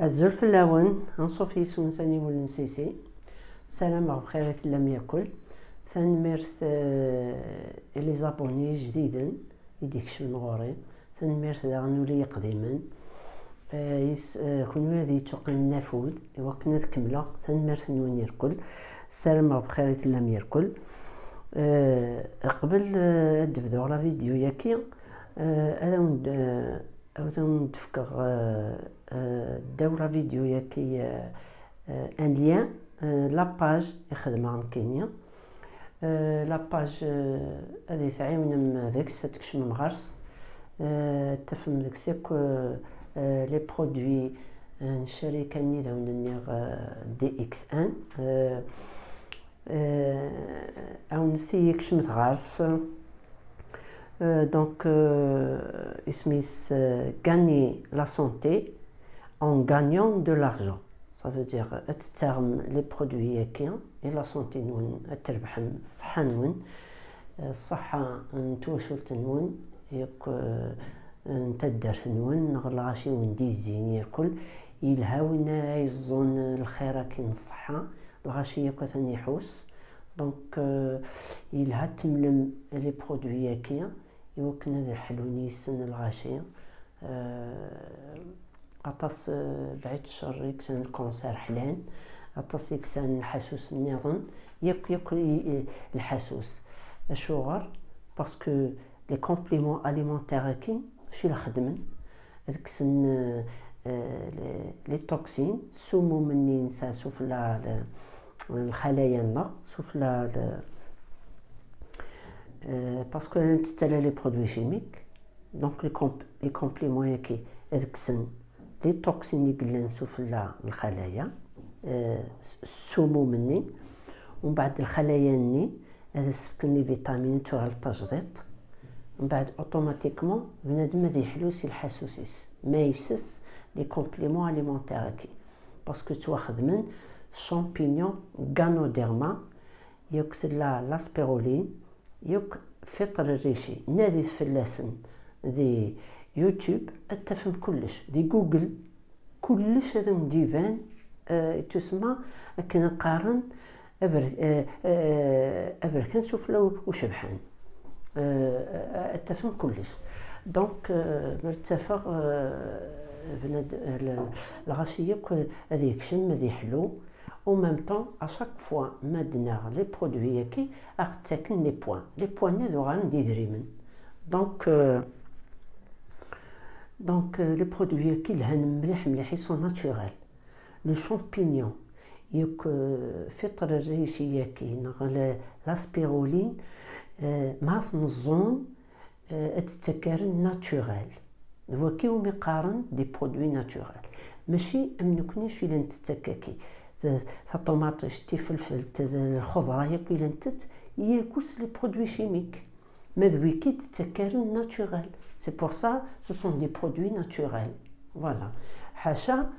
الزرف اللون نصوف يسون ثاني والنسيسي سلام بخير لم ياكل ثنمرت إلي زابوني جديدا يديكش من غوري ثنمرت داغنولي قديما كون هذه توقن النافود وكنا كمله ثنمرت نون يركل سلام بخير لم ياكل قبل تبداو لا فيديو ياكي انا ندفكر داورة فيديو ياكي ان ليان لاباج يخدمها كينيا لاباج هذه تعاون داك تكشم مغرس تفهم داك سيك لي برودوي الشركه نيدا ندير دي اكس ان او نسي يكشم غرس donc Smith gagner la santé en gagnant de l'argent. Ça veut dire terme les produits ياكين et la santé نون تربح الصحة نون الصحة نتوشلت نون ياك نتدر نون نغلاشي ونديزين ياكل يلهاونا يزون الخير كاين الصحة الغاشية كثني يحوس دونك يلها تملم لي برودوي ياكيا يمكن هذا حلوني السن الغاشية عطاس بعيد الشر يكسن الكونسير حلان عطاس يكسن الحاسوس النظام ياكل الحاسوس الشوغر باسكو لي كومبليمون اليمونتير كاين شي لخدمن كسن لي توكسين سمو مني نساسو في الخلايا شوف لا باسكو نتستلا لي برودوي شيميك دونك لي كومبليمون ياكي ادكسن لي توكسين اللي قلنسو في الخلايا السمو مني ومن بعد الخلايا ني هذا سكن لي فيتامين تاع التجديد من بعد اوتوماتيكمون بنادم هذا يحلوسي الحاسوسيس ما يسس لي كومبليمون اليمونتير كي باسكو تواخذ من شامبينيون غانوديرما يكتب لاسبيرولين يك فطر الريشي نادي في اللسن دي يوتيوب اتفهم كلش دي جوجل كلش هذا ديفان تسمى كنقارن ابر كنشوف لو وشبحان اتفهم كلش دونك مرتفق بناد الغاشيه هذه يكشم هذه حلو au même temps à chaque fois maintenant les produits qui articulent les points de rang d'hydromène donc les produits qui ils sont naturels les champignons يك فطر الريشيه كي نغل لاسبيرولين ما نظن تتكرن ناتورال هو كي مقارن دي برودوي ناتورال ماشي امنكنيش الا نتتكاكي الطوماط شتي فلفل الخضره ياكل لنتت ياكلس لي برودوي شيميك مذويكي تتكرن ناتورال سي بور سا سو سون دي برودوي ناتورال فوالا حاشا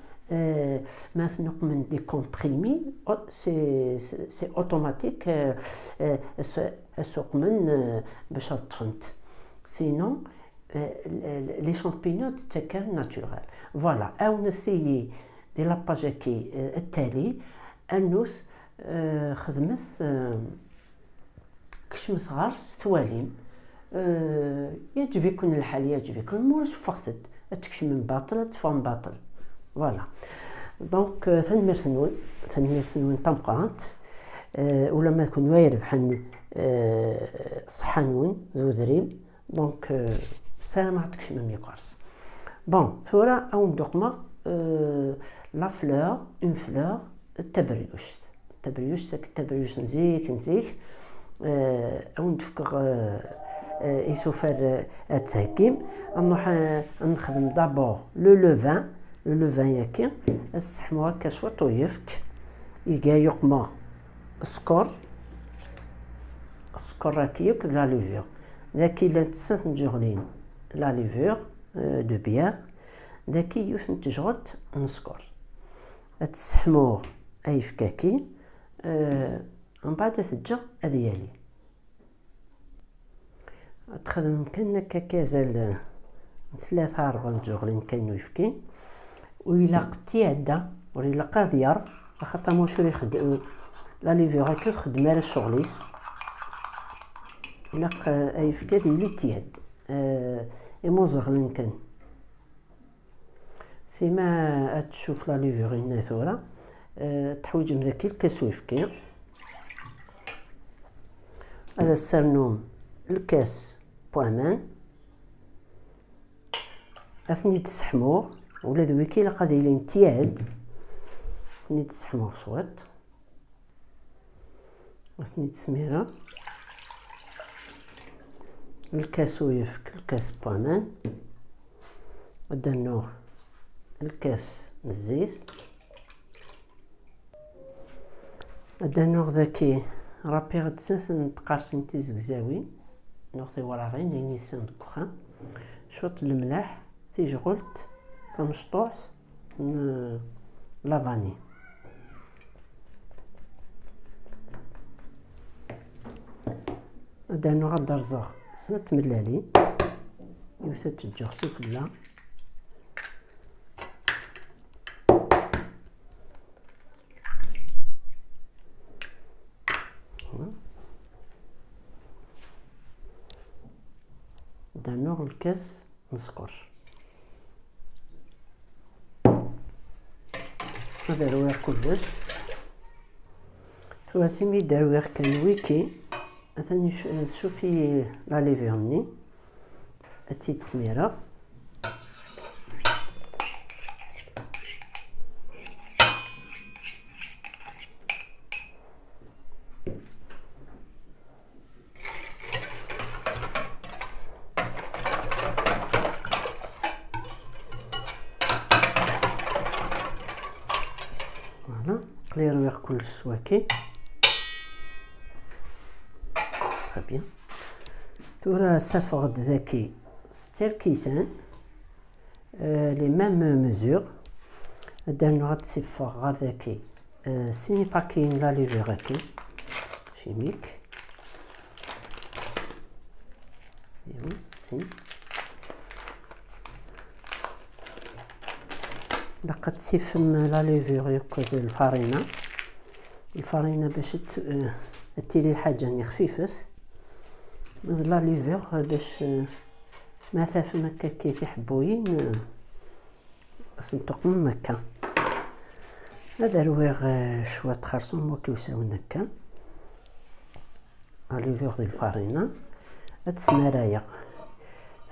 ما نقوم من دي كومبريمي سي اوتوماتيك السوق من باش تفهمت سينو لي شامبينيون تتكرن ناتورال فوالا او نسيي دي لاباج كي التالي النوس خدمت كشمس غارس تواليم يعجبكن الحال يعجبكن موراش فقط تكشم من باطل تفهم باطل فوالا دونك ثنمير طمقات ولا ما يكون واير بحال صحانون ذو ذريم دونك سلام عطكش من ميقارس بون ثورة او ندقما لا فلور اون فلور التبريوش التبريوش نزيك او نتفكر يسوفر التهكيم نروح نخدم دابور لو لوفان ياكي السحمو هكا شويه طويفك يلقى يقما السكر راكيك لا ليفور ذاكي لا تسنت نجغلين لا ليفور دو بيير ذاكي يوث نتجغد نسكر تسحموه اي فكاكي من بعد تتجغ اذيالي تخدم كأنك كازال 3 4 جغلين كانوا يفكي وإلا قتيادة ولا قاضيار خاطر موشور يخدم لا ليفور هكا تخدم على الشغليس إلا أي فكاد يلي تياد إموزغلن كان سيما تشوف لا ليفور هنا ثورة تحويج مذاكي الكاس ويفكي هذا السرنوم الكاس بوامان اثني تسحموه ولا ذويكي الا قاعد يلين تياد اثني تسحموه صوت اثني تسميره الكاس ويفك الكاس بوامان ودنوه الكاس الزيت ودنوه ذاكي رابي غتسن تقارسن تيزكزاوي نوغ وراغين نيني سن دكوخا شوط الملاح تيجغلت كمشطوح لافاني دانو غدرزا سنة ملالي يوثد تجوغ سفلا دانو الكاس نسكر هذا روير كلش تواسيمي داروير كان ويكي مثلا شوفي لا ليفيرني هاتي تسميره فوالا قليل روير كلش سواكي très bien تورا سافغد ذاكي ستير كيسان لي ميم ميزور دانو غتسيفغ غا ذاكي سيني باكين لا ليفيغاكي شيميك ايوا سين لقد تسيفم لا ليفيغ يكود الفارينة باش تيلي الحاجة ني خفيفت لا ليفيغ باش ما ثافم هكا كي تحبوين بس نطق من مكة هذا رويغ شوية خرصوم مو كيوساون هكا لا ليفيغ ديال الفارينة هتسمى رايق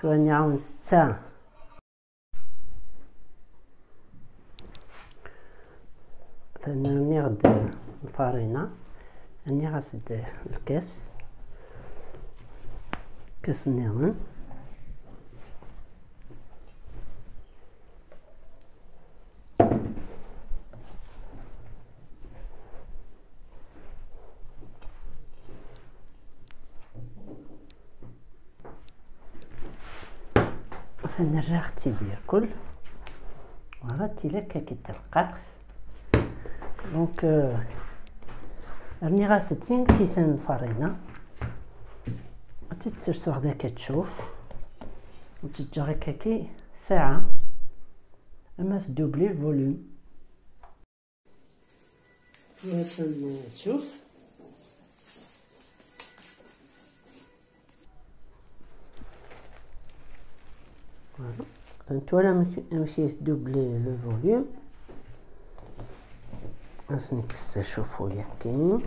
ثواني عاون 6 ثاني غد الفارينة اني غاسد الكاس كاس النيران ثاني الراخ تيدير كل وغاتي لك كي تلقاق دونك راني غاسد 5 كيسان فرينة تتسرسو هداك تشوف وتتجا هكاكي ساعة اما تدوبلي الفوليوم تنشوف فوالا تنتوالى مشي تدوبلي لو فوليوم نكسر شوفو يحكي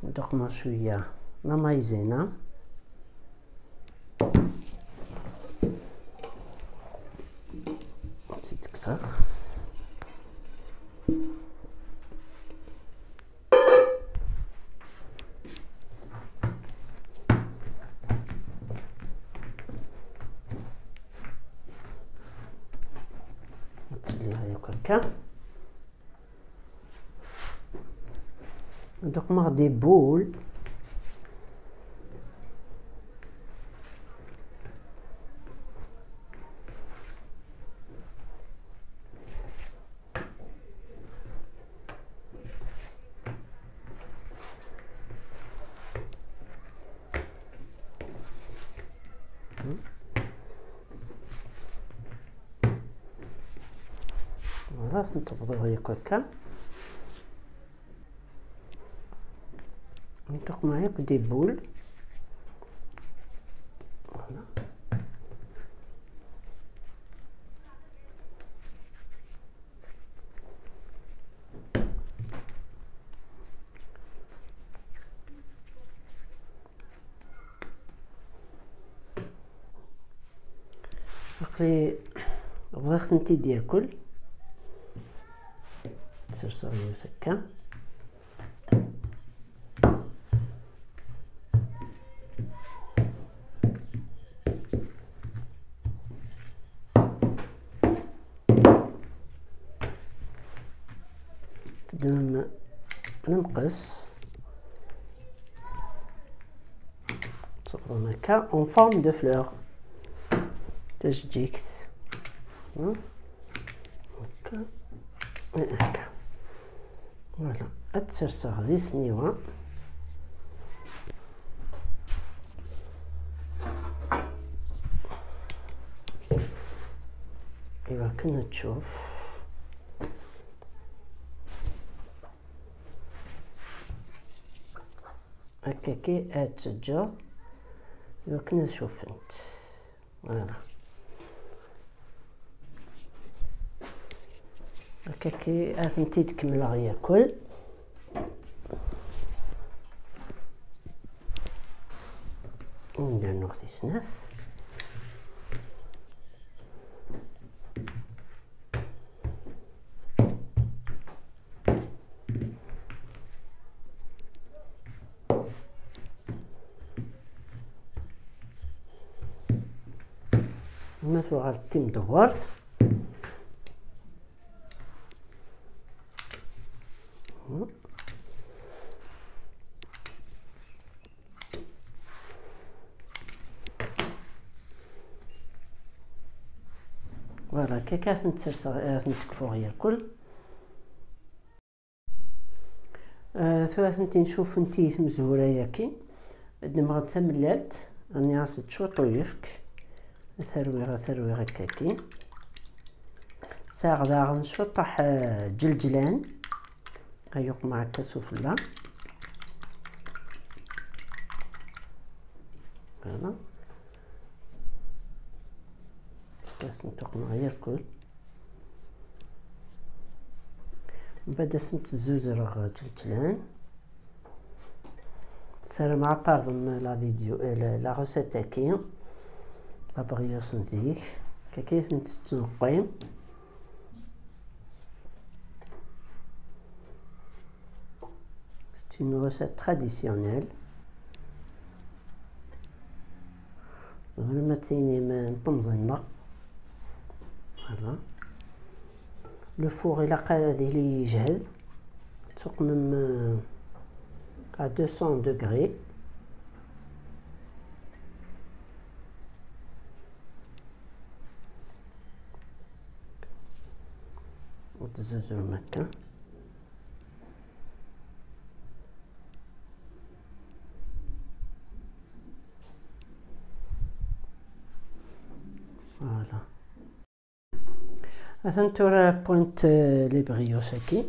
ندقنا شوية لا مايزينا تزيد تكسر تسليها هكا ندوق مع دي بول فوالا نطبقوه هكا. نطلق معاك دي بول. فوالا باقي بغيت انتي ديال تسرسري هكا. تدم المقص تصبرون هكا اون فورم دو فلور تجيك هكا هكا. فوالا تسرسر دي سنيوه. ايوا كنا تشوف هكاكي تسجر. ايوا كنا تشوف انت. فوالا هكاكي انتي تكمل ياكل. ندير نغطي سناس. مثل غارتي مدورت. فوالا كيكا نتسرسر نتكفو غير الكل. ثلاث نتي نشوف نتي مزهورة ياكي دمغ تملالت راني عصت شوية طويفك ثروي هكاكي. ساغ داغن شوية طاح جلجلان غيوق مع كسوفلا. فوالا بس نتوقع غير الكل. من بعد سنت الزوزر جلجلان. سلام مع طرد لا فيديو لا غوسيت تاكي لا بغيوس نزيك كيف نتنقيم. C'est une recette traditionnelle. لما تيني ما نطمزنا. فوالا لو فور الى قادي لي يجهد تقمم à 200 degrés. وتزوزو المكة. فوالا مثلا تورا بوينت لي بغيوس هكي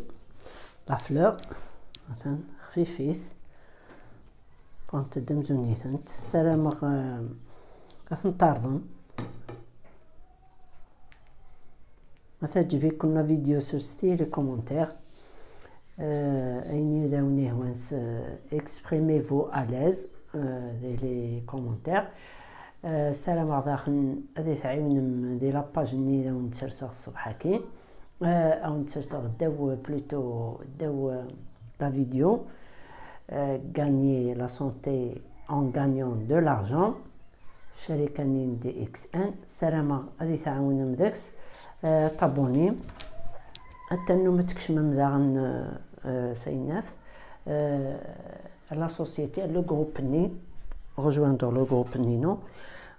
لا فلور مثلا خفيفيت بوينت دمزونيتنت. السلام غاثن طاردن مثلا تجيبي كنا فيديو سرستي لي كومونتير اين يداونيه وانس اكسبريمي فو اليز لي كومونتير. السلام عليكم. هذه تعاون دي لاباج ني نتسرسر الصبح هكي او نتسرسر داو بلوتو داو لا فيديو gagner la santé en gagnant de l'argent. شركة نين دي اكس ان. السلامة غادي تعاون مداكس طابوني حتى انو ما تكشمم داغن سيناف لا سوسيتي لو جروب ني rejoindre لو جروب نينو.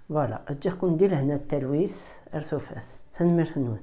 فوالا تجيكم ندير هنا التلويث ارثوفاس تنمر ثنون.